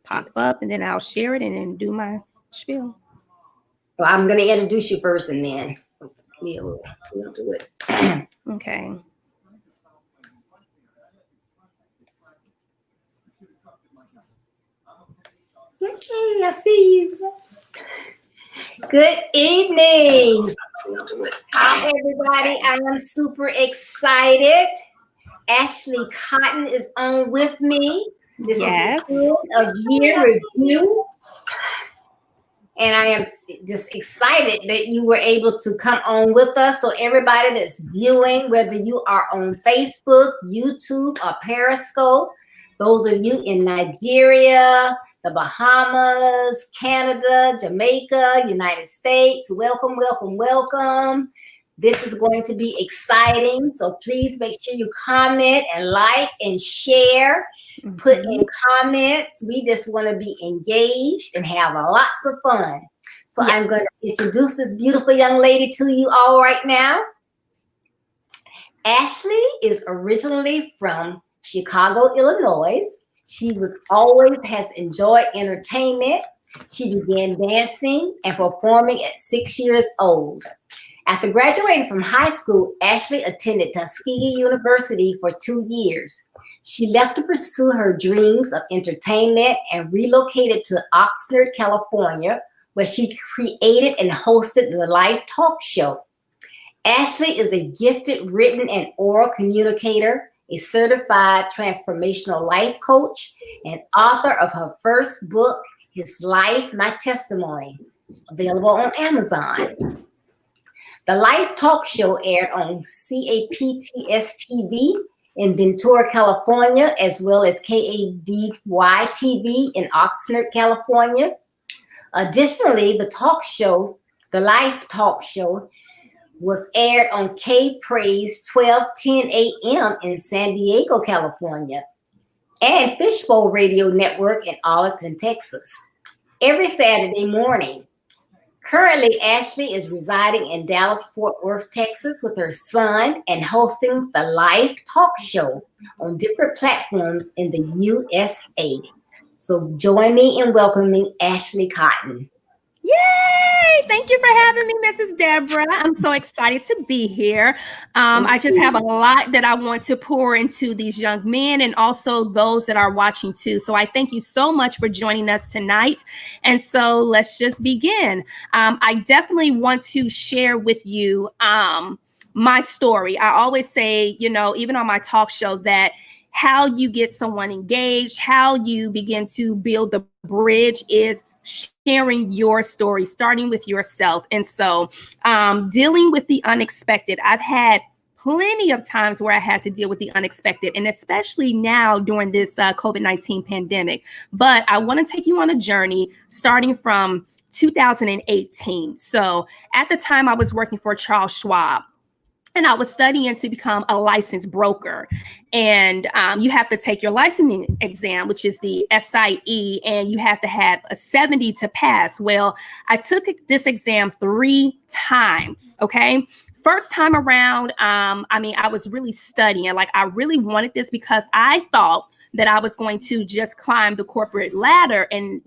pop up, and then I'll share it and then do my spiel. Well, I'm going to introduce you first, and then we'll do it. Okay. Yay, I see you. Yes. Good evening. Hi, everybody. I am super excited. Ashli Cotton is on with me. This Yes. is the end of year review. And I am just excited that you were able to come on with us. So everybody that's viewing, whether you are on Facebook, YouTube, or Periscope, those of you in Nigeria, the Bahamas, Canada, Jamaica, United States, welcome, welcome, welcome. This is going to be exciting. So please make sure you comment and like and share. Put in comments. We just want to be engaged and have lots of fun. So I'm going to introduce this beautiful young lady to you all right now. Ashli is originally from Chicago, Illinois. She always has enjoyed entertainment. She began dancing and performing at 6 years old. After graduating from high school, Ashli attended Tuskegee University for 2 years. She left to pursue her dreams of entertainment and relocated to Oxnard, California, where she created and hosted the live talk show. Ashli is a gifted written and oral communicator, a certified transformational life coach, and author of her first book, His Life, My Testimony, available on Amazon. The live talk show aired on CAPTS-TV in Ventura, California, as well as KADY-TV in Oxnard, California. Additionally, the live talk show was aired on K-Praise 1210 AM in San Diego, California, and Fishbowl Radio Network in Arlington, Texas, every Saturday morning. Currently, Ashli is residing in Dallas-Fort Worth, Texas with her son and hosting the live talk show on different platforms in the USA. So join me in welcoming Ashli Cotton. Yay! Thank you for having me, Mrs. Deborah. I'm so excited to be here. I just have a lot that I want to pour into these young men and also those that are watching too. So I thank you so much for joining us tonight. And so let's just begin. I definitely want to share with you my story. I always say, even on my talk show, that how you get someone engaged, how you begin to build the bridge is sharing your story, starting with yourself. And so dealing with the unexpected, I've had plenty of times where I had to deal with the unexpected, and especially now during this COVID-19 pandemic. But I want to take you on a journey starting from 2018. So at the time I was working for Charles Schwab. And I was studying to become a licensed broker. And you have to take your licensing exam, which is the SIE, and you have to have a 70 to pass. Well, I took this exam 3 times, okay? First time around, I was really studying. Like, I really wanted this because I thought that I was going to just climb the corporate ladder and,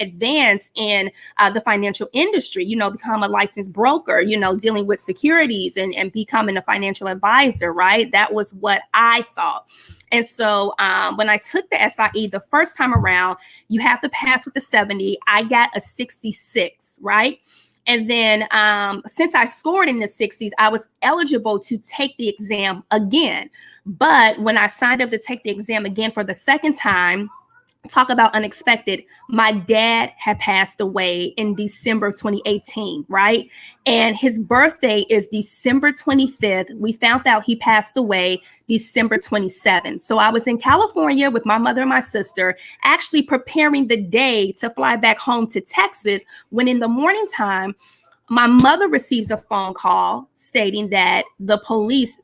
advance in the financial industry, become a licensed broker, dealing with securities and becoming a financial advisor, right? That was what I thought. And so when I took the SIE the first time around, you have to pass with the 70. I got a 66, right? And then since I scored in the 60s, I was eligible to take the exam again. But when I signed up to take the exam again for the second time, talk about unexpected, my dad had passed away in December 2018, right? And his birthday is December 25th. We found out he passed away December 27th. So I was in California with my mother and my sister, actually preparing the day to fly back home to Texas, when in the morning time, My mother receives a phone call stating that the police,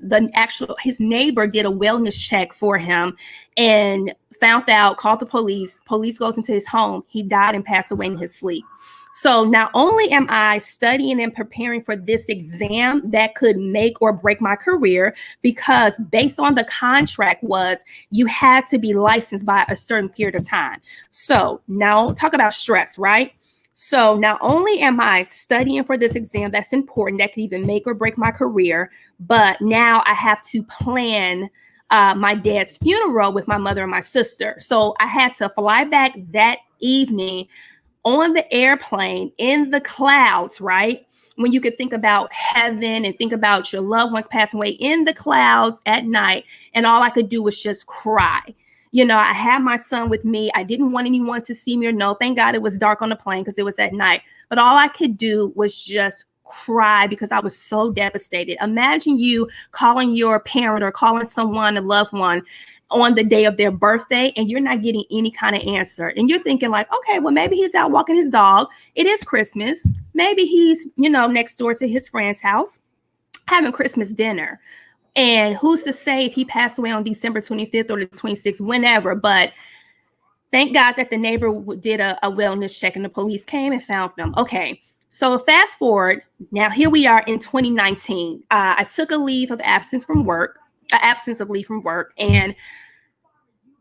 his neighbor did a wellness check for him and found out, called the police. Police goes into his home. He died and passed away in his sleep. So not only am I studying and preparing for this exam that could make or break my career, because based on the contract was you had to be licensed by a certain period of time. So now talk about stress, right? So not only am I studying for this exam that's important, that could even make or break my career, but now I have to plan my dad's funeral with my mother and my sister. So I had to fly back that evening on the airplane in the clouds, right? When you could think about heaven and think about your loved ones passing away in the clouds at night. And all I could do was just cry. You know, I had my son with me. I didn't want anyone to see me or know. Thank God it was dark on the plane because it was at night. But all I could do was just cry because I was so devastated. Imagine you calling your parent or calling someone, a loved one, on the day of their birthday, and you're not getting any kind of answer. And you're thinking like, okay, well, maybe he's out walking his dog. It is Christmas. Maybe he's, next door to his friend's house having Christmas dinner. And who's to say if he passed away on December 25th or the 26th, whenever. But thank God that the neighbor did a wellness check and the police came and found them. Okay. So fast forward. Now here we are in 2019. I took a leave of absence from work, and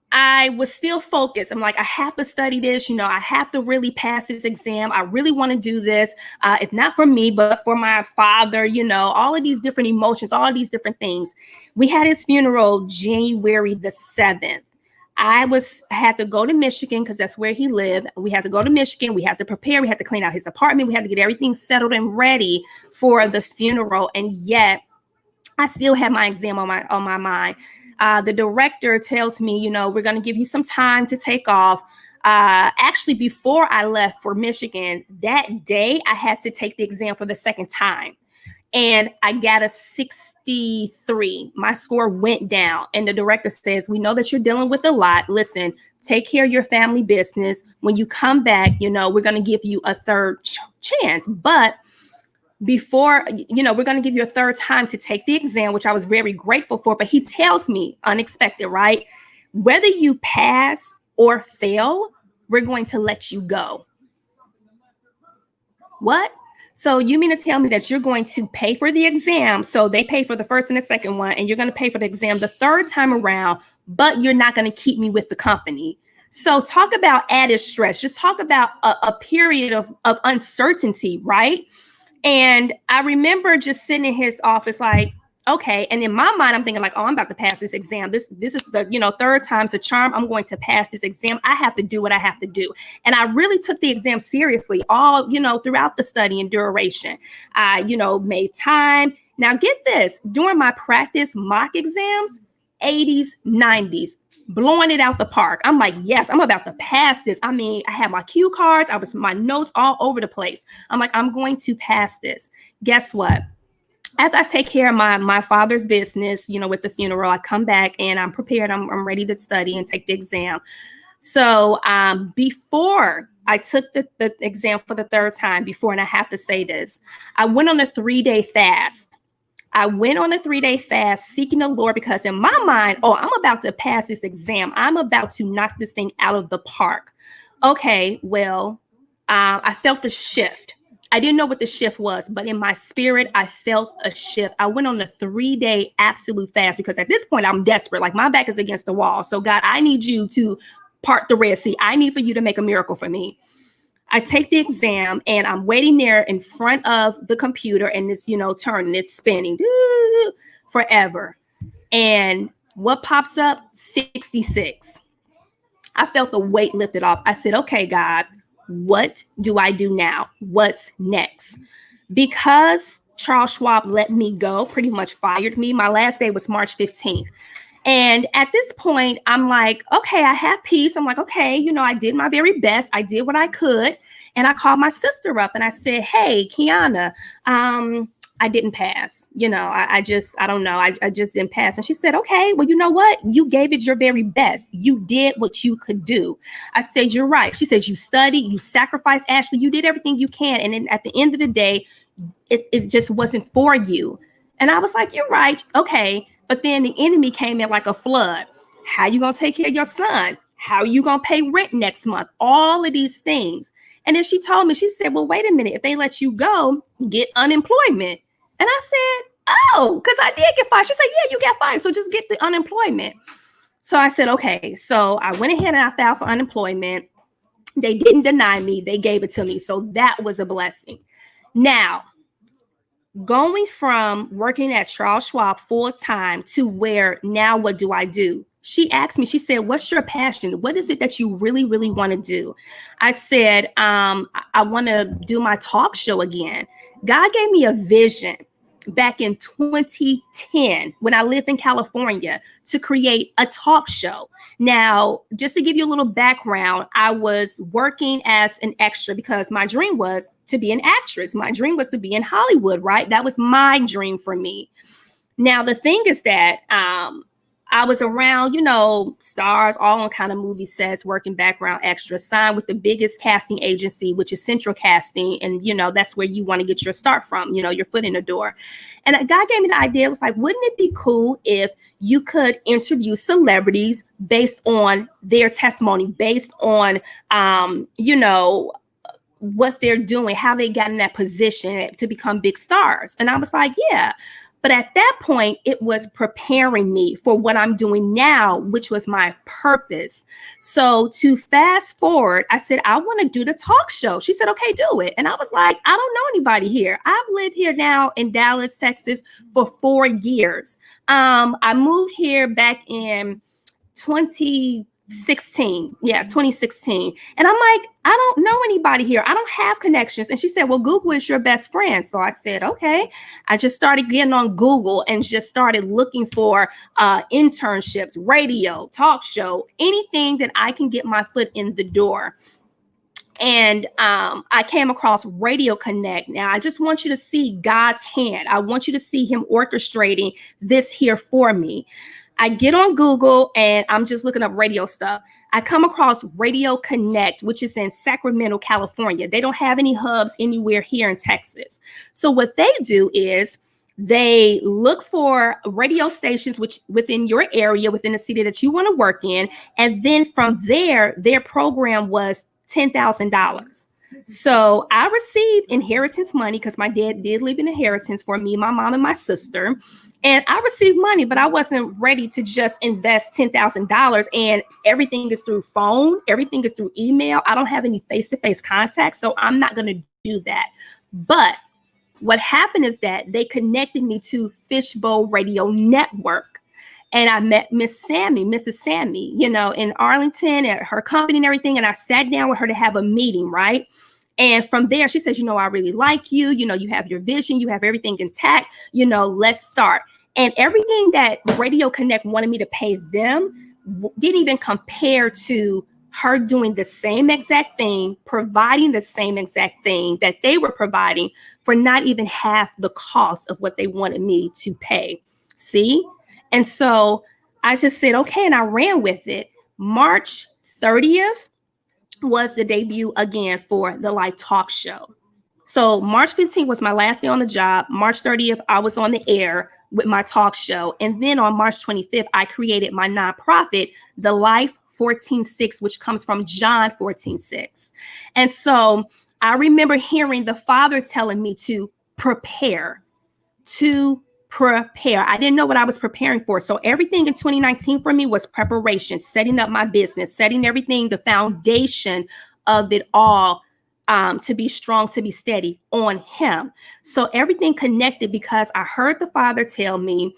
I was still focused. I'm like, I have to study this. I have to really pass this exam. I really want to do this. If not for me, but for my father, all of these different emotions, all of these different things. We had his funeral January the 7th. I had to go to Michigan because that's where he lived. We had to go to Michigan. We had to prepare. We had to clean out his apartment. We had to get everything settled and ready for the funeral. And yet I still had my exam on my mind. The director tells me, we're going to give you some time to take off. Actually, before I left for Michigan, that day, I had to take the exam for the second time. And I got a 63. My score went down. And the director says, we know that you're dealing with a lot. Listen, take care of your family business. When you come back, we're going to give you a third chance. But before, we're going to give you a third time to take the exam, which I was very grateful for. But he tells me, unexpected, right? Whether you pass or fail, we're going to let you go. What? So you mean to tell me that you're going to pay for the exam? So they pay for the first and the second one, and you're going to pay for the exam the third time around, but you're not going to keep me with the company. So talk about added stress. Just talk about a period of uncertainty, right? And I remember just sitting in his office like, okay. And in my mind, I'm thinking like, oh, I'm about to pass this exam. This is the, third time's the charm. I'm going to pass this exam. I have to do what I have to do. And I really took the exam seriously all, throughout the study and duration. I, made time. Now get this, during my practice mock exams, 80s, 90s, blowing it out the park. I'm like, yes, I'm about to pass this. I mean, I had my cue cards. My notes all over the place. I'm like, I'm going to pass this. Guess what? After I take care of my father's business, with the funeral, I come back and I'm prepared. I'm ready to study and take the exam. So before I took the exam for the third time and I have to say this, I went on a 3-day fast. Seeking the Lord because in my mind, I'm about to pass this exam. I'm about to knock this thing out of the park. Okay, well, I felt the shift. I didn't know what the shift was, but in my spirit, I felt a shift. I went on a 3-day absolute fast because at this point, I'm desperate. Like my back is against the wall. So God, I need you to part the Red Sea. I need for you to make a miracle for me. I take the exam and I'm waiting there in front of the computer and it's, turning, it's spinning forever. And what pops up? 66. I felt the weight lifted off. I said, okay, God, what do I do now? What's next? Because Charles Schwab let me go, pretty much fired me. My last day was March 15th. And at this point, I'm like, okay, I have peace. I'm like, okay, I did my very best. I did what I could. And I called my sister up and I said, hey, Kiana, I didn't pass. I don't know. I just didn't pass. And she said, okay, well, you know what? You gave it your very best. You did what you could do. I said, you're right. She says, you studied, you sacrificed, Ashley, you did everything you can. And then at the end of the day, it just wasn't for you. And I was like, you're right. Okay. But then the enemy came in like a flood. How you going to take care of your son? How are you going to pay rent next month? All of these things. And then she told me, she said, well, wait a minute. If they let you go, get unemployment. And I said, oh, because I did get fired. She said, yeah, you got fired. So just get the unemployment. So I said, okay. So I went ahead and I filed for unemployment. They didn't deny me. They gave it to me. So that was a blessing. Now, going from working at Charles Schwab full time to where now what do I do? She asked me, she said, what's your passion? What is it that you really, really want to do? I said, I want to do my talk show again. God gave me a vision back in 2010 when I lived in California to create a talk show. Now, just to give you a little background, I was working as an extra because my dream was to be an actress. My dream was to be in Hollywood, right? That was my dream for me. Now, the thing is that I was around, stars, all on kind of movie sets, working background extra, signed with the biggest casting agency, which is Central Casting. And, that's where you want to get your start from, your foot in the door. And God gave me the idea. It was like, wouldn't it be cool if you could interview celebrities based on their testimony, based on, what they're doing, how they got in that position to become big stars. And I was like, yeah. But at that point, it was preparing me for what I'm doing now, which was my purpose. So to fast forward, I said, I want to do the talk show. She said, okay, do it. And I was like, I don't know anybody here. I've lived here now in Dallas, Texas for 4 years. I moved here back in 2016. And I'm like, I don't know anybody here. I don't have connections. And she said, well, Google is your best friend. So I said, okay. I just started getting on Google and just started looking for internships, radio, talk show, anything that I can get my foot in the door. And I came across Radio Connect. Now, I just want you to see God's hand. I want you to see him orchestrating this here for me. I get on Google and I'm just looking up radio stuff. I come across Radio Connect, which is in Sacramento, California. They don't have any hubs anywhere here in Texas. So what they do is they look for radio stations which within your area, within the city that you want to work in. And then from there, their program was $10,000. So I received inheritance money because my dad did leave an inheritance for me, my mom, and my sister. And I received money, but I wasn't ready to just invest $10,000. And everything is through phone. Everything is through email. I don't have any face-to-face contact, so I'm not going to do that. But what happened is that they connected me to Fishbowl Radio Network. And I met Mrs. Sammy, in Arlington at her company and everything. And I sat down with her to have a meeting, right? And from there, she says, I really like you. You have your vision. You have everything intact. Let's start. And everything that Radio Connect wanted me to pay them didn't even compare to her doing the same exact thing, providing the same exact thing that they were providing for not even half the cost of what they wanted me to pay. See? And so I just said, okay, and I ran with it. March 30th was the debut again for the Live Talk Show. So March 15th was my last day on the job. March 30th, I was on the air with my talk show. And then on March 25th, I created my nonprofit, The Life 14:6, which comes from John 14:6. And so I remember hearing the Father telling me to prepare. I didn't know what I was preparing for. So everything in 2019 for me was preparation, setting up my business, setting everything, the foundation of it all, to be strong, to be steady on him. So everything connected because I heard the Father tell me,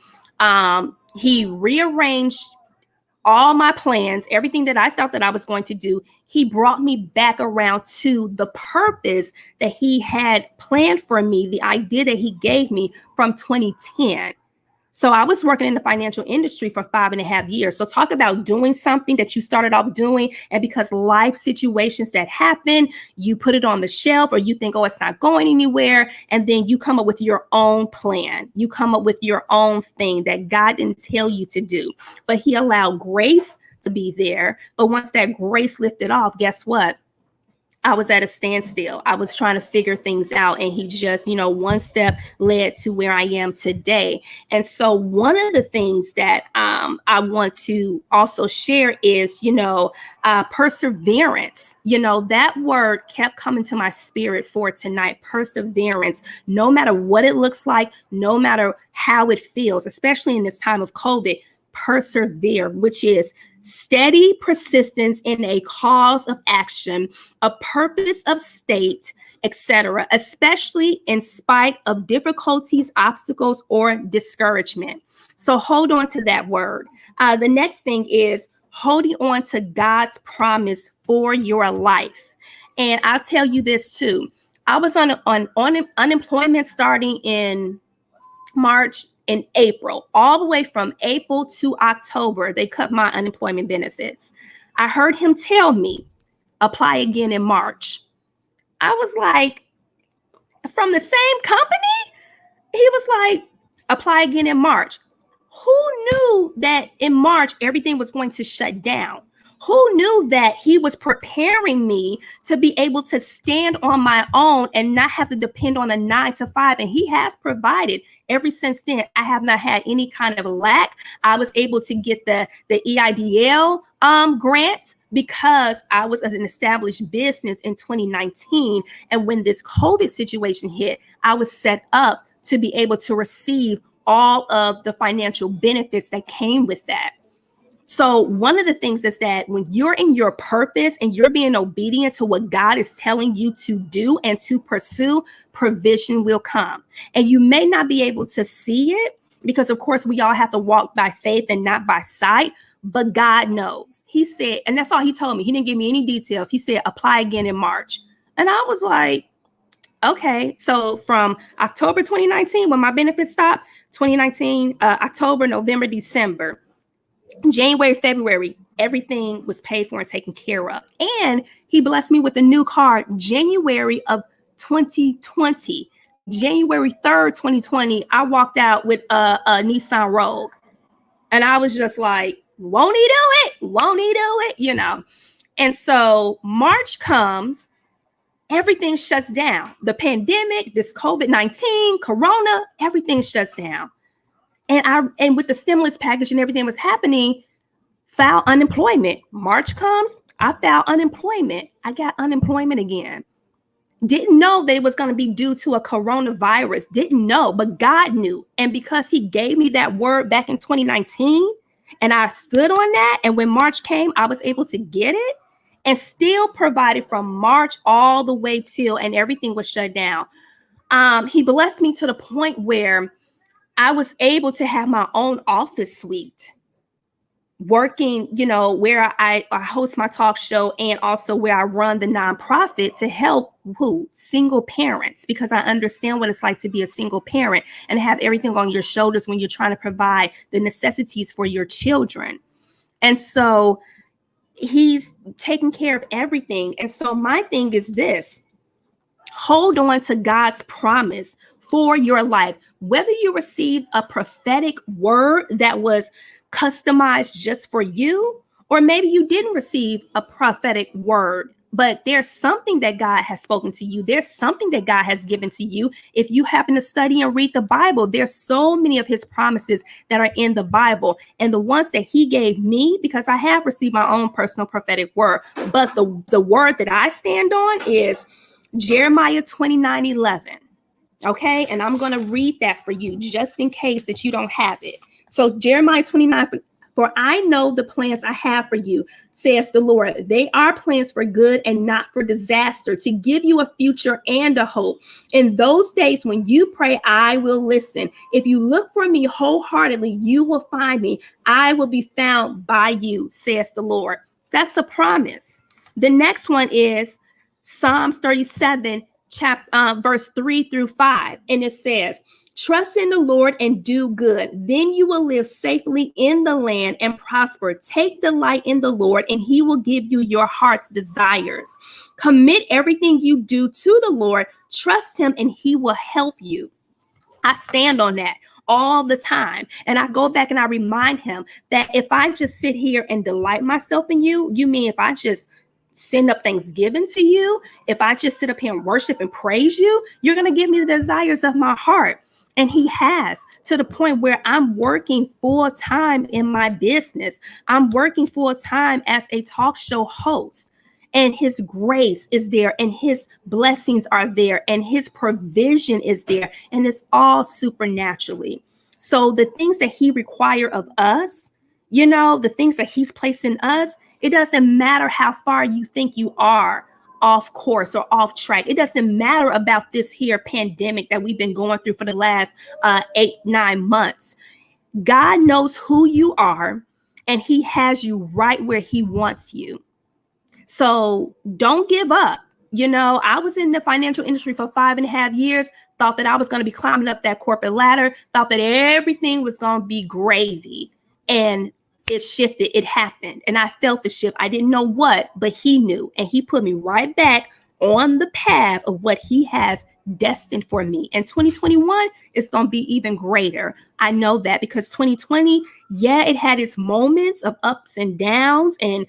he rearranged all my plans, everything that I thought that I was going to do. He brought me back around to the purpose that he had planned for me, the idea that he gave me from 2010. So I was working in the financial industry for 5.5 years. So talk about doing something that you started off doing, and because life situations that happen, you put it on the shelf, or you think, oh, it's not going anywhere. And then you come up with your own plan. You come up with your own thing that God didn't tell you to do. But he allowed grace to be there. But once that grace lifted off, guess what? I was at a standstill. I was trying to figure things out, and he just, one step led to where I am today. And so one of the things that I want to also share is, perseverance. That word kept coming to my spirit for tonight, perseverance. No matter what it looks like, no matter how it feels, especially in this time of COVID, persevere, which is steady persistence in a cause of action, a purpose of state, etc., especially in spite of difficulties, obstacles, or discouragement. So hold on to that word. The next thing is holding on to God's promise for your life. And I'll tell you this too. I was on unemployment starting in March and April, all the way from April to October. They cut my unemployment benefits. I heard him tell me, apply again in March. I was like, from the same company? He was like, apply again in March. Who knew that in March everything was going to shut down? Who knew that he was preparing me to be able to stand on my own and not have to depend on a 9-to-5? And he has provided. Ever since then, I have not had any kind of lack. I was able to get the EIDL grant because I was an established business in 2019. And when this COVID situation hit, I was set up to be able to receive all of the financial benefits that came with that. So one of the things is that when you're in your purpose and you're being obedient to what God is telling you to do and to pursue, provision will come. And you may not be able to see it because, of course, we all have to walk by faith and not by sight. But God knows. He said, and that's all he told me. He didn't give me any details. He said, apply again in March. And I was like, okay. So from October 2019, when my benefits stopped, 2019, October, November, December, January, February, everything was paid for and taken care of. And he blessed me with a new car January of 2020. January 3rd, 2020, I walked out with a Nissan Rogue. And I was just like, won't he do it? Won't he do it? And so March comes, everything shuts down. The pandemic, this COVID-19, Corona, everything shuts down. And with the stimulus package and everything was happening, file unemployment. March comes, I filed unemployment. I got unemployment again. Didn't know that it was going to be due to a coronavirus. Didn't know, but God knew. And because he gave me that word back in 2019, and I stood on that, and when March came, I was able to get it and still provided from March all the way till, and everything was shut down. He blessed me to the point where I was able to have my own office suite, working, where I host my talk show and also where I run the nonprofit to help single parents, because I understand what it's like to be a single parent and have everything on your shoulders when you're trying to provide the necessities for your children. And so he's taking care of everything. And so my thing is this: hold on to God's promise for your life. Whether you receive a prophetic word that was customized just for you, or maybe you didn't receive a prophetic word, but there's something that God has spoken to you. There's something that God has given to you. If you happen to study and read the Bible, there's so many of his promises that are in the Bible. And the ones that he gave me, because I have received my own personal prophetic word, but the word that I stand on is Jeremiah 29:11. Okay, and I'm going to read that for you just in case that you don't have it. So Jeremiah 29, for I know the plans I have for you, says the Lord. They are plans for good and not for disaster, to give you a future and a hope. In those days when you pray, I will listen. If you look for me wholeheartedly, you will find me. I will be found by you, says the Lord. That's a promise. The next one is Psalms 37, verse 3-5. And it says, Trust in the Lord and do good. Then you will live safely in the land and prosper. Take delight in the Lord, and he will give you your heart's desires. Commit everything you do to the Lord. Trust him, and he will help you. I stand on that all the time. And I go back and I remind him that if I just sit here and delight myself in you, you mean if I just send up thanksgiving to you, if I just sit up here and worship and praise you, you're going to give me the desires of my heart. And he has, to the point where I'm working full time in my business. I'm working full time as a talk show host. And his grace is there, and his blessings are there, and his provision is there, and it's all supernaturally. So the things that he requires of us, the things that he's placed in us, it doesn't matter how far you think you are off course or off track. It doesn't matter about this here pandemic that we've been going through for the last 8-9 months. God knows who you are, and he has you right where he wants you. So don't give up. I was in the financial industry for 5.5 years, thought that I was going to be climbing up that corporate ladder, thought that everything was going to be gravy. And it shifted. It happened. And I felt the shift. I didn't know what, but he knew. And he put me right back on the path of what he has destined for me. And 2021 is going to be even greater. I know that, because 2020, it had its moments of ups and downs, and,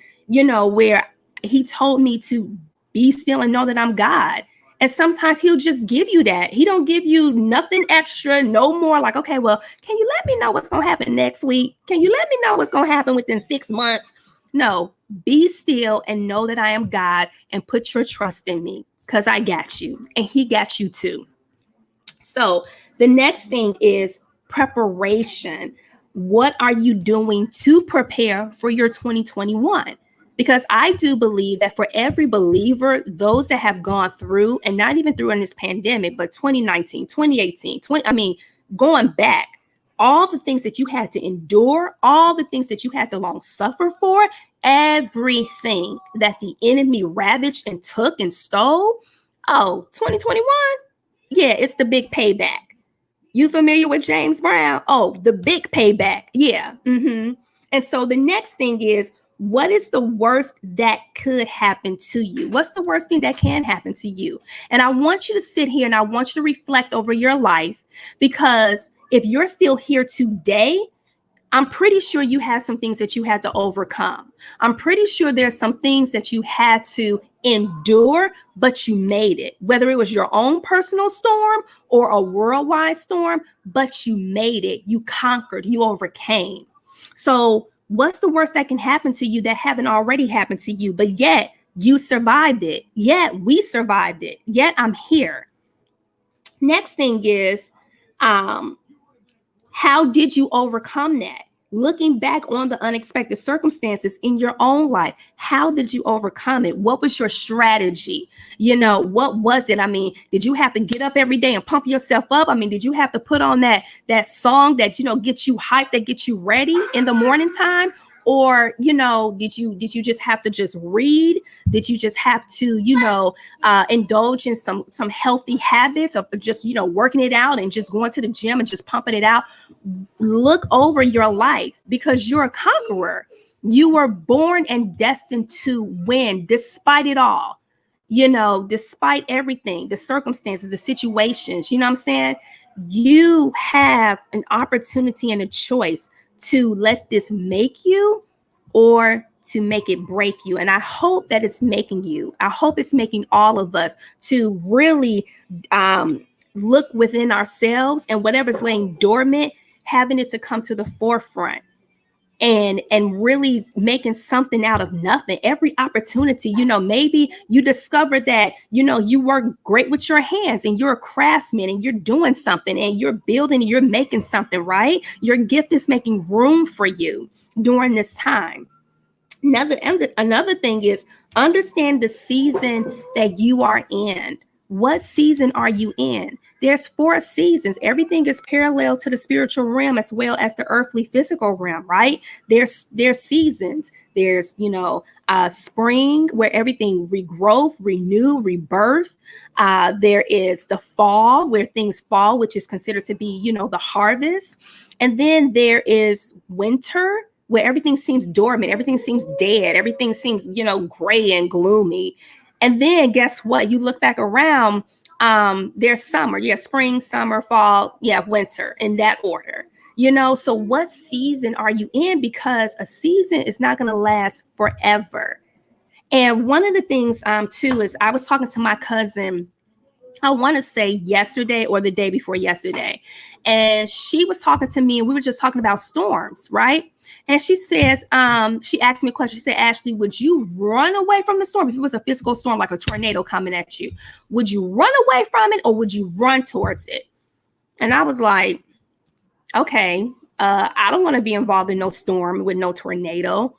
where he told me to be still and know that I'm God. And sometimes he'll just give you that. He don't give you nothing extra, no more like, okay, well, can you let me know what's going to happen next week? Can you let me know what's going to happen within 6 months? No, be still and know that I am God, and put your trust in me, because I got you, and he got you too. So the next thing is preparation. What are you doing to prepare for your 2021? Because I do believe that for every believer, those that have gone through, and not even through in this pandemic, but 2019, 2018, going back, all the things that you had to endure, all the things that you had to long suffer for, everything that the enemy ravaged and took and stole. 2021, it's the big payback. You familiar with James Brown? The big payback. Yeah. And so the next thing is, what is the worst that could happen to you? What's the worst thing that can happen to you? And I want you to sit here and I want you to reflect over your life, because if you're still here today, I'm pretty sure you had some things that you had to overcome. I'm pretty sure there's some things that you had to endure, but you made it. Whether it was your own personal storm or a worldwide storm, but you made it. You conquered, you overcame. So what's the worst that can happen to you that haven't already happened to you, but yet you survived it? Yet we survived it. Yet I'm here. Next thing is, how did you overcome that? Looking back on the unexpected circumstances in your own life, how did you overcome it? What was your strategy? What was it? I mean, did you have to get up every day and pump yourself up? I mean, did you have to put on that song that, gets you hyped, that gets you ready in the morning time? Or, did you just have to just read? Did you just have to, indulge in some healthy habits of just, working it out and just going to the gym and just pumping it out? Look over your life, because you're a conqueror. You were born and destined to win despite it all, despite everything, the circumstances, the situations, you know what I'm saying? You have an opportunity and a choice to let this make you or to make it break you. And I hope that it's making you. I hope it's making all of us to really look within ourselves, and whatever's laying dormant, having it to come to the forefront, and really making something out of nothing. Every opportunity, maybe you discovered that, you work great with your hands, and you're a craftsman, and you're doing something, and you're building, and you're making something, right? Your gift is making room for you during this time. Another thing is, understand the season that you are in. What season are you in? There's 4 seasons. Everything is parallel to the spiritual realm as well as the earthly physical realm, right? There's seasons. There's, spring where everything regrowth, renew, rebirth. There is the fall where things fall, which is considered to be, the harvest. And then there is winter where everything seems dormant, everything seems dead, everything seems, gray and gloomy. And then guess what? You look back around, there's summer. Yeah, spring, summer, fall, yeah, winter, in that order. So what season are you in? Because a season is not going to last forever. And one of the things, too, is I was talking to my cousin, I want to say yesterday or the day before yesterday. And she was talking to me and we were just talking about storms, right? And she says, she asked me a question. She said, Ashley, would you run away from the storm? If it was a physical storm, like a tornado coming at you, would you run away from it or would you run towards it? And I was like, okay, I don't want to be involved in no storm with no tornado.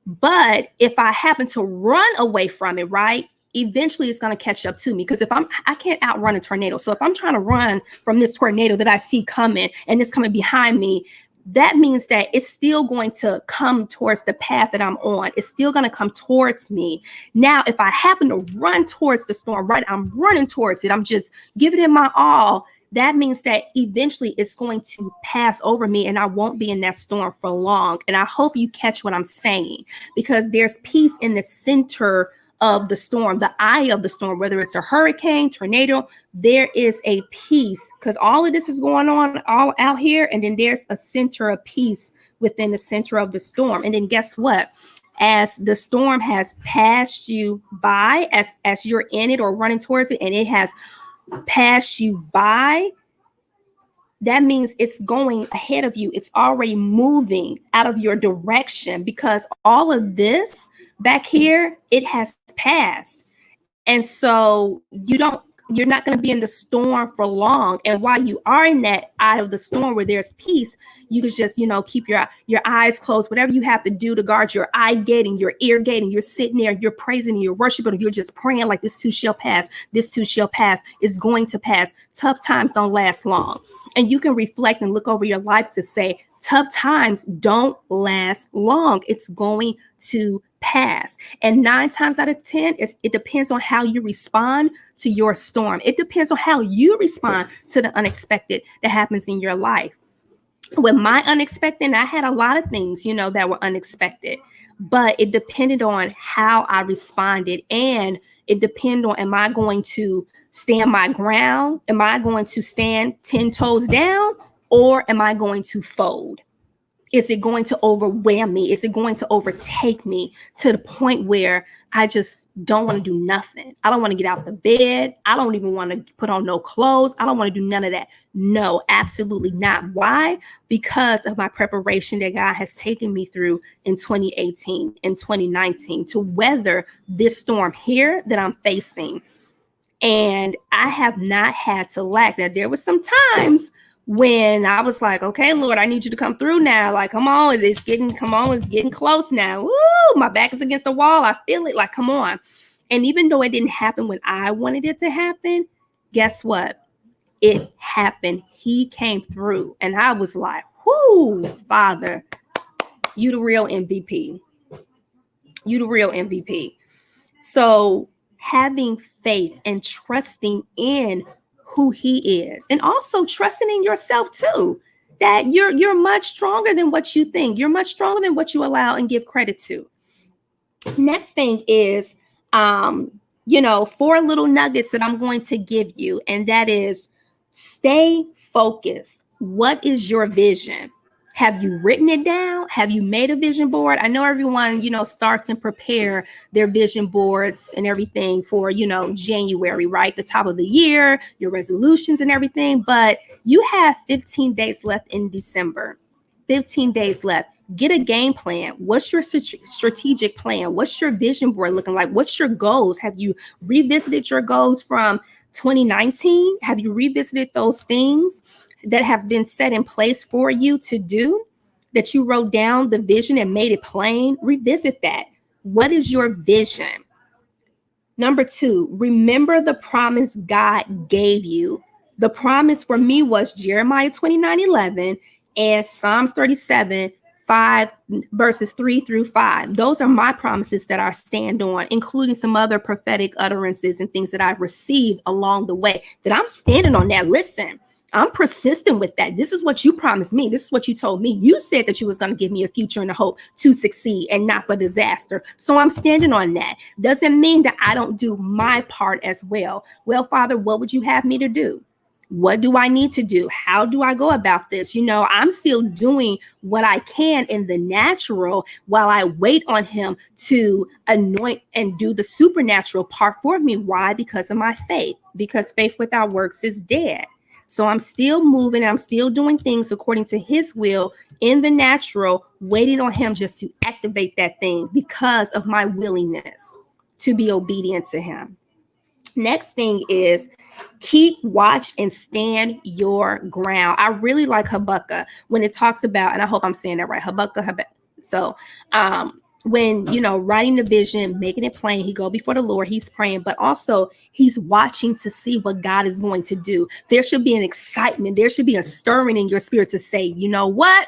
But if I happen to run away from it, right, eventually it's going to catch up to me. Because I can't outrun a tornado. So if I'm trying to run from this tornado that I see coming and it's coming behind me, that means that it's still going to come towards the path that I'm on. It's still going to come towards me. Now, if I happen to run towards the storm, right, I'm running towards it, I'm just giving it my all. That means that eventually it's going to pass over me and I won't be in that storm for long. And I hope you catch what I'm saying, because there's peace in the center of the storm, the eye of the storm, whether it's a hurricane, tornado, there is a peace, because all of this is going on all out here. And then there's a center of peace within the center of the storm. And then guess what? As the storm has passed you by, as you're in it or running towards it, and it has passed you by, that means it's going ahead of you. It's already moving out of your direction, because all of this back here, it has passed. And so you're not going to be in the storm for long. And while you are in that eye of the storm where there's peace, you can just, keep your eyes closed, whatever you have to do to guard your eye gating, your ear gating. You're sitting there, you're praising, you're worshiping, you're just praying like this too shall pass. This too shall pass. It's going to pass. Tough times don't last long. And you can reflect and look over your life to say, tough times don't last long. It's going to pass. And 9 times out of 10, it depends on how you respond to your storm. It depends on how you respond to the unexpected that happens in your life. With my unexpected, I had a lot of things, that were unexpected, but it depended on how I responded. And it depended on, am I going to stand my ground? Am I going to stand 10 toes down, or am I going to fold? Is it going to overwhelm me? Is it going to overtake me to the point where I just don't want to do nothing? I don't want to get out the bed. I don't even want to put on no clothes. I don't want to do none of that. No, absolutely not. Why? Because of my preparation that God has taken me through in 2018 and 2019 to weather this storm here that I'm facing. And I have not had to lack. Now, there was some times when I was like, okay, Lord, I need you to come through now. Like, come on, it's getting close now. Woo, my back is against the wall. I feel it. Like, come on. And even though it didn't happen when I wanted it to happen, guess what? It happened. He came through. And I was like, whoo, Father, you the real MVP. You the real MVP. So having faith and trusting in who he is, and also trusting in yourself too, that you're much stronger than what you think. You're much stronger than what you allow and give credit to. Next thing is, 4 little nuggets that I'm going to give you, and that is, stay focused. What is your vision? Have you written it down? Have you made a vision board? I know everyone, starts and prepare their vision boards and everything for, January, right? The top of the year, your resolutions and everything. But you have 15 days left in December. 15 days left. Get a game plan. What's your strategic plan? What's your vision board looking like? What's your goals? Have you revisited your goals from 2019? Have you revisited those things that have been set in place for you to do, that you wrote down the vision and made it plain? Revisit that. What is your vision? Number 2, remember the promise God gave you. The promise for me was Jeremiah 29:11 and Psalms 37, 5 verses 3-5. Those are my promises that I stand on, including some other prophetic utterances and things that I've received along the way that I'm standing on that. Listen, I'm persistent with that. This is what you promised me. This is what you told me. You said that you was going to give me a future and a hope to succeed and not for disaster. So I'm standing on that. Doesn't mean that I don't do my part as well. Well, Father, what would you have me to do? What do I need to do? How do I go about this? I'm still doing what I can in the natural while I wait on him to anoint and do the supernatural part for me. Why? Because of my faith. Because faith without works is dead. So I'm still moving. I'm still doing things according to his will in the natural, waiting on him just to activate that thing because of my willingness to be obedient to him. Next thing is keep watch and stand your ground. I really like Habakkuk when it talks about, and I hope I'm saying that right, Habakkuk. So when, writing the vision, making it plain, he go before the Lord, he's praying, but also he's watching to see what God is going to do. There should be an excitement. There should be a stirring in your spirit to say, you know what?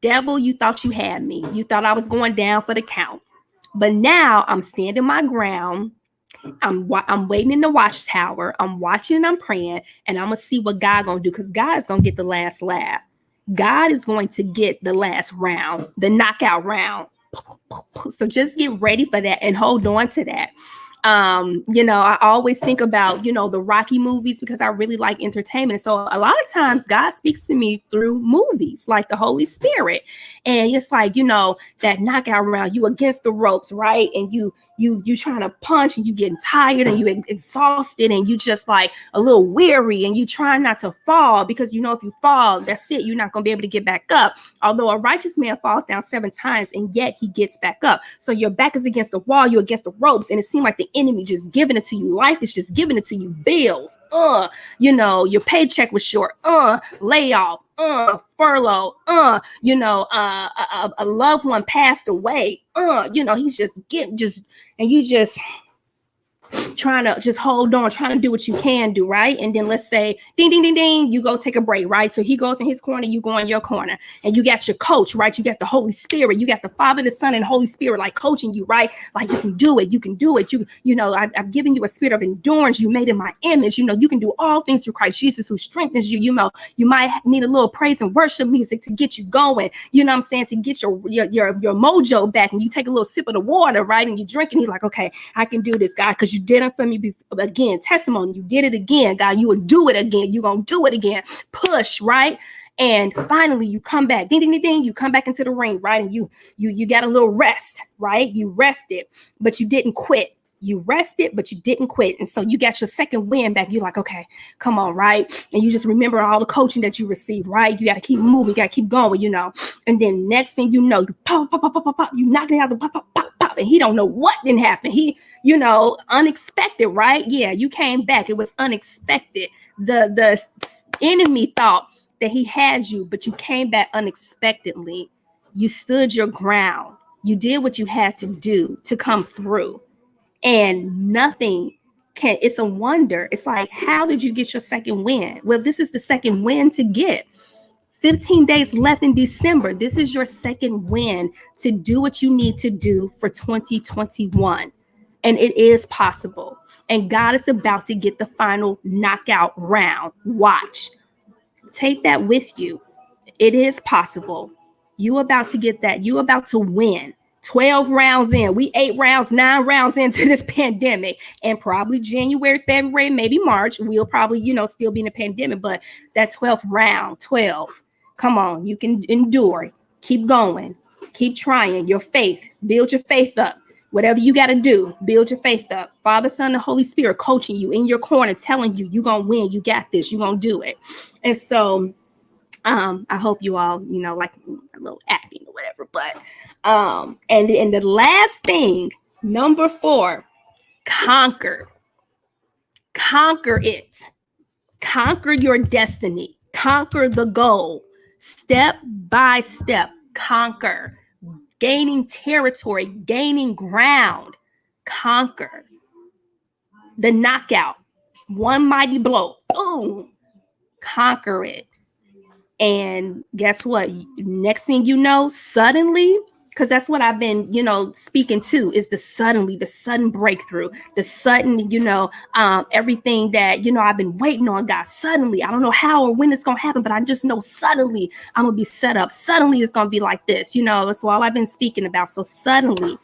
Devil, you thought you had me. You thought I was going down for the count. But now I'm standing my ground. I'm waiting in the watchtower. I'm watching and I'm praying, and I'm going to see what God going to do, because God is going to get the last laugh. God is going to get the last round, the knockout round. So just get ready for that and hold on to that. I always think about, the Rocky movies, because I really like entertainment. So a lot of times God speaks to me through movies like the Holy Spirit. And it's like, that knockout round, you against the ropes, right? And you trying to punch and you getting tired and you exhausted and you just like a little weary and you trying not to fall, because if you fall, that's it. You're not going to be able to get back up. Although a righteous man falls down 7 times and yet he gets back up. So your back is against the wall, you're against the ropes, and it seems like the enemy just giving it to you. Life is just giving it to you. Bills, your paycheck was short, layoff, furlough, a loved one passed away, he's just getting and you just trying to just hold on, trying to do what you can do, right? And then let's say ding ding ding ding, you go take a break, right? So he goes in his corner, you go in your corner, and you got your coach, right? You got the Holy Spirit, you got the Father, the Son, and Holy Spirit like coaching you, right? Like you can do it. I've given you a spirit of endurance. You made in my image. You can do all things through Christ Jesus who strengthens you. You might need a little praise and worship music to get you going, you know what I'm saying, to get your mojo back. And you take a little sip of the water, right? And you drink, and you're like, okay, I can do this, God, because you did it for me again. Testimony, you did it again, God. You will do it again. You're gonna do it again. Push, right? And finally you come back, ding ding ding ding, you come back into the ring, right? And you got a little rest, right? You rested, but you didn't quit. You rested, but you didn't quit. And so you got your second win back. You're like, okay, come on, right? And you just remember all the coaching that you received, right? You got to keep moving, you got to keep going, And then next thing you know, you pop, pop, pop, pop, pop, pop, you knock it out, the pop, pop, pop, pop, and he don't know what didn't happen. He, unexpected, right? Yeah, you came back. It was unexpected. The enemy thought that he had you, but you came back unexpectedly. You stood your ground. You did what you had to do to come through. And nothing it's a wonder. It's like, how did you get your second win? Well, this is the second win to get. 15 days left in December. This is your second win to do what you need to do for 2021. And it is possible. And God is about to get the final knockout round. Watch. Take that with you. It is possible. You about to get that. You about to win. 12 rounds in. We 8 rounds, 9 rounds into this pandemic, and probably January, February, maybe March, we'll probably, still be in a pandemic, but that 12th round, 12, come on, you can endure. Keep going. Keep trying. Your faith, build your faith up. Whatever you got to do, build your faith up. Father, Son, and Holy Spirit coaching you in your corner, telling you, you're going to win. You got this. You're going to do it. And so I hope you all, like a little acting or whatever, but and the last thing, number 4, conquer it. Conquer your destiny. Conquer the goal. Step by step, conquer. Gaining territory, gaining ground. conquer. The knockout, one mighty blow, boom, conquer it. And guess what? Next thing you know, suddenly, because that's what I've been, speaking to, is the sudden breakthrough, the sudden, everything that, I've been waiting on, God. Suddenly, I don't know how or when it's going to happen, but I just know suddenly I'm going to be set up. Suddenly it's going to be like this, that's all I've been speaking about. So suddenly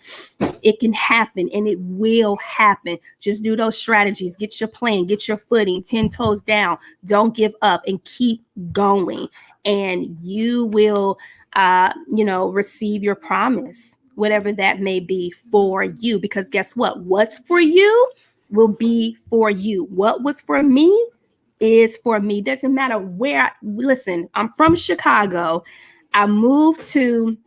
it can happen, and it will happen. Just do those strategies, get your plan, get your footing, 10 toes down, don't give up, and keep going. And you will receive your promise, whatever that may be for you. Because guess what? What's for you will be for you. What was for me is for me. Doesn't matter where. Listen, I'm from Chicago. I moved to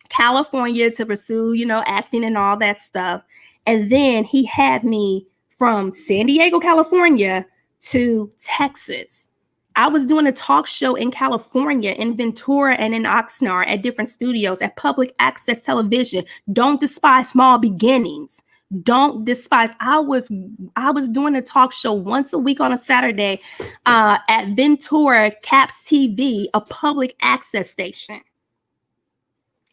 California to pursue, acting and all that stuff. And then he had me from San Diego, California to Texas. I was doing a talk show in California, in Ventura and in Oxnard, at different studios, at public access television. Don't despise small beginnings. Don't despise. I was doing a talk show once a week on a Saturday at Ventura Caps TV, a public access station.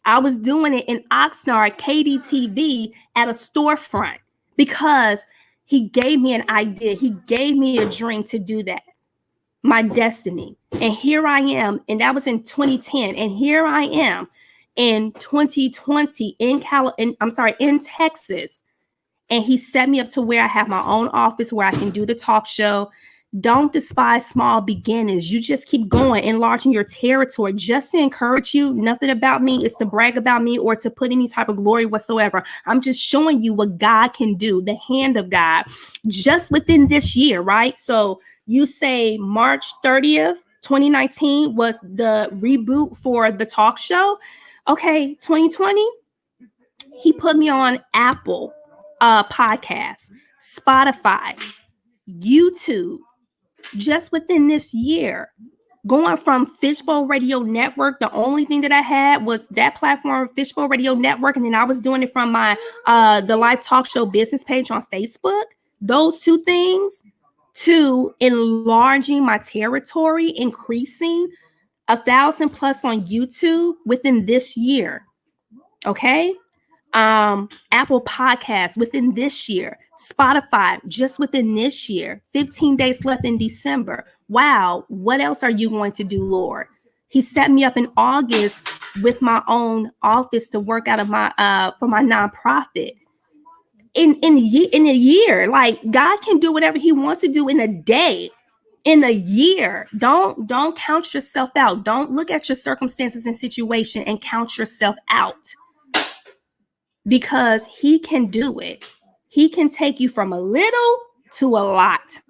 I was doing it in Oxnard KDTV at a storefront because he gave me an idea. He gave me a dream to do that. My destiny. And here I am. And that was in 2010. And here I am in 2020 in Texas. And he set me up to where I have my own office, where I can do the talk show. Don't despise small beginnings. You just keep going, enlarging your territory. Just to encourage you, nothing about me is to brag about me or to put any type of glory whatsoever. I'm just showing you what God can do, the hand of God, just within this year, right? So you say March 30th, 2019 was the reboot for the talk show. Okay, 2020, he put me on Apple Podcasts, Spotify, YouTube, just within this year. Going from Fishbowl Radio Network, the only thing that I had was that platform, Fishbowl Radio Network, and then I was doing it from my the live talk show business page on Facebook. Those two things, to enlarging my territory, increasing 1,000 plus on YouTube within this year. Okay. Apple Podcasts within this year, Spotify just within this year, 15 days left in December. Wow. What else are you going to do, Lord? He set me up in August with my own office to work out of my for my nonprofit. In a year, like, God can do whatever he wants to do in a day, in a year. Don't count yourself out. Don't look at your circumstances and situation and count yourself out, because he can do it. He can take you from a little to a lot.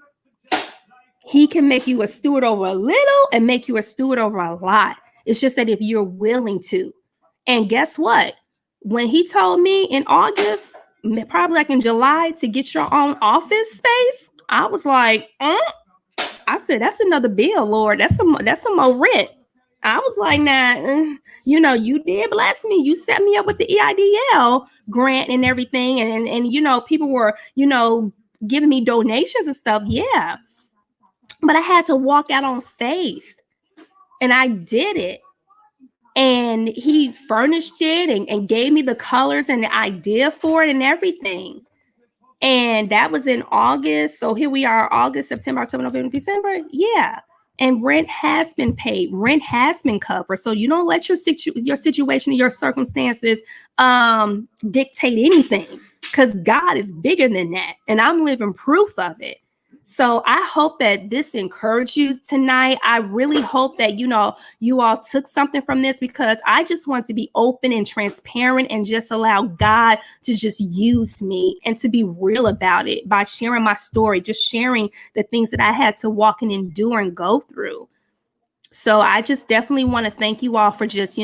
He can make you a steward over a little and make you a steward over a lot. It's just that if you're willing to. And guess what? When he told me in August, probably like in July, to get your own office space, I was like, I said, that's another bill, Lord. That's some more rent. I was like, nah, you did bless me. You set me up with the EIDL grant and everything. And people were, giving me donations and stuff. Yeah. But I had to walk out on faith, and I did it. And he furnished it and gave me the colors and the idea for it and everything. And that was in August. So here we are, August, September, October, November, December. Yeah. And rent has been paid. Rent has been covered. So you don't let your situation and your circumstances dictate anything, because God is bigger than that. And I'm living proof of it. So I hope that this encouraged you tonight. I really hope that, you all took something from this, because I just want to be open and transparent and just allow God to just use me and to be real about it by sharing my story, just sharing the things that I had to walk and endure and go through. So I just definitely want to thank you all for just,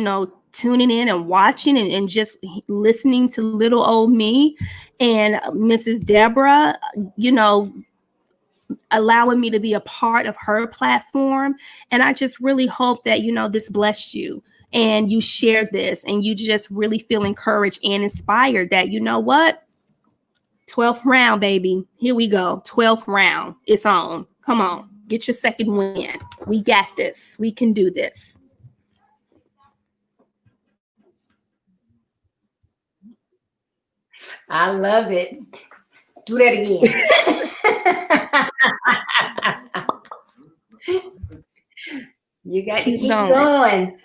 tuning in and watching and just listening to little old me and Mrs. Deborah, allowing me to be a part of her platform. And I just really hope that, this blessed you and you shared this and you just really feel encouraged and inspired that, you know what? 12th round, baby. Here we go. 12th round. It's on. Come on. Get your second win. We got this. We can do this. I love it. Do that again. You got to keep going.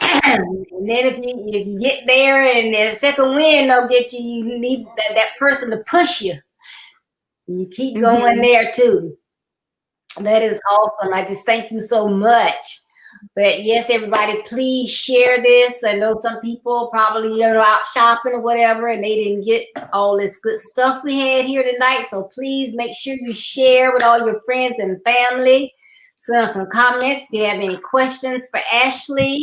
And then if you get there and the second win don't get you, you need that person to push you. You keep going there too. That is awesome. I just thank you so much. But yes, everybody, please share this. I know some people probably out shopping or whatever, and they didn't get all this good stuff we had here tonight. So please make sure you share with all your friends and family. Send us some comments. If you have any questions for Ashli,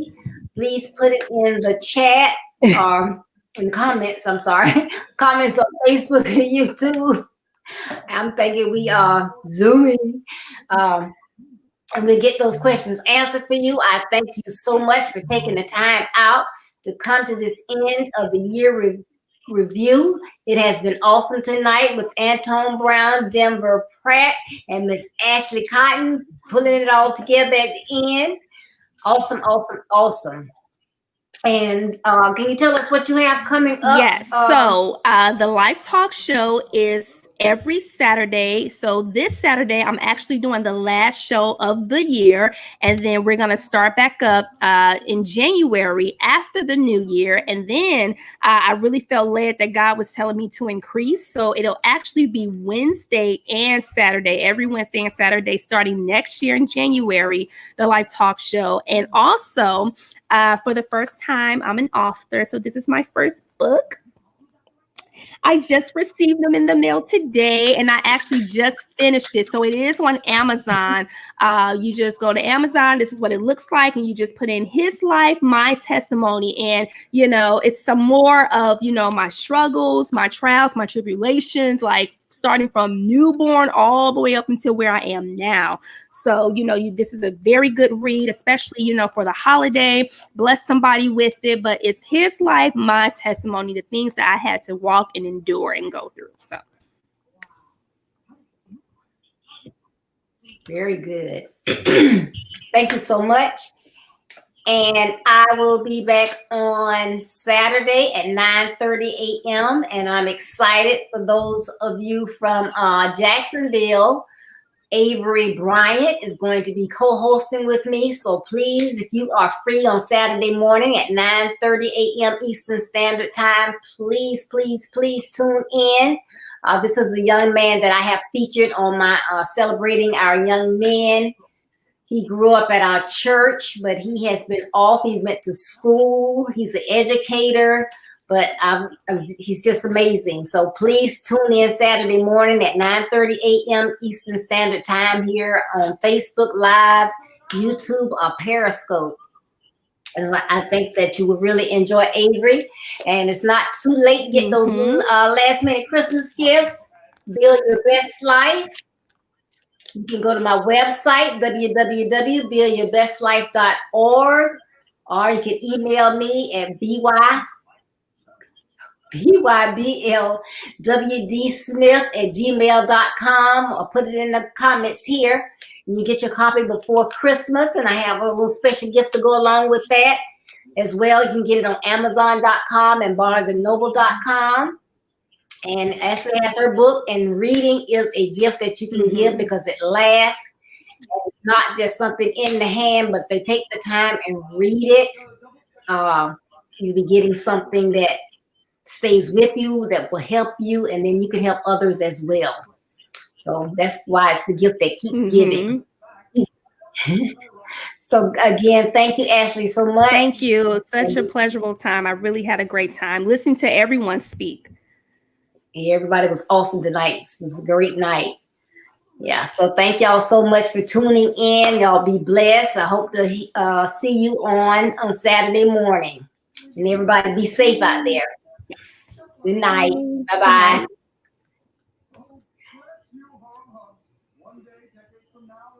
please put it in the chat or in comments. I'm sorry, comments on Facebook and YouTube. I'm thinking we are Zooming. And we'll get those questions answered for you. I thank you so much for taking the time out to come to this end of the year review. It has been awesome tonight with Anton Brown, Denver Pratt, and Miss Ashli Cotton pulling it all together at the end. Awesome, awesome, awesome. And can you tell us what you have coming up? Yes. So the Live Talk Show is every Saturday. So this Saturday, I'm actually doing the last show of the year. And then we're going to start back up in January after the new year. And then I really felt led that God was telling me to increase. So it'll actually be Wednesday and Saturday, every Wednesday and Saturday, starting next year in January, the Live Talk Show. And also for the first time, I'm an author. So this is my first book. I just received them in the mail today, and I actually just finished it. So it is on Amazon. You just go to Amazon. This is what it looks like, and you just put in His Life, My Testimony. And, you know, it's some more of, you know, my struggles, my trials, my tribulations, like starting from newborn all the way up until where I am now. So, you know, this is a very good read, especially, you know, for the holiday. Bless somebody with it. But it's His Life, My Testimony, the things that I had to walk and endure and go through. So. Very good. Thank you so much. And I will be back on Saturday at 9:30 a.m. And I'm excited for those of you from Jacksonville. Avery Bryant is going to be co-hosting with me. So please, if you are free on Saturday morning at 9:30 a.m. Eastern Standard Time, please, please, please tune in. This is a young man that I have featured on my Celebrating Our Young Men. He grew up at our church, but he has been off. He went to school. He's an educator. But he's just amazing. So please tune in Saturday morning at 9:30 a.m. Eastern Standard Time here on Facebook Live, YouTube, or Periscope. And I think that you will really enjoy Avery. And it's not too late to get those last-minute Christmas gifts. Build Your Best Life. You can go to my website, www.buildyourbestlife.org, or you can email me at byblwdsmith@gmail.com, or put it in the comments here. And you get your copy before Christmas, and I have a little special gift to go along with that as well. You can get it on Amazon.com and BarnesandNoble.com. And Ashli has her book, and reading is a gift that you can give because it lasts. And it's not just something in the hand, but they take the time and read it. You'll be getting something that stays with you, that will help you, and then you can help others as well. So that's why it's the gift that keeps giving. So again, thank you, Ashli, so much. Thank you. It's such a pleasurable time. I really had a great time listening to everyone speak. Everybody was awesome tonight. This was a great night. Yeah, so thank y'all so much for tuning in. Y'all be blessed. I hope to see you on Saturday morning. And everybody be safe out there. Good night. Bye-bye.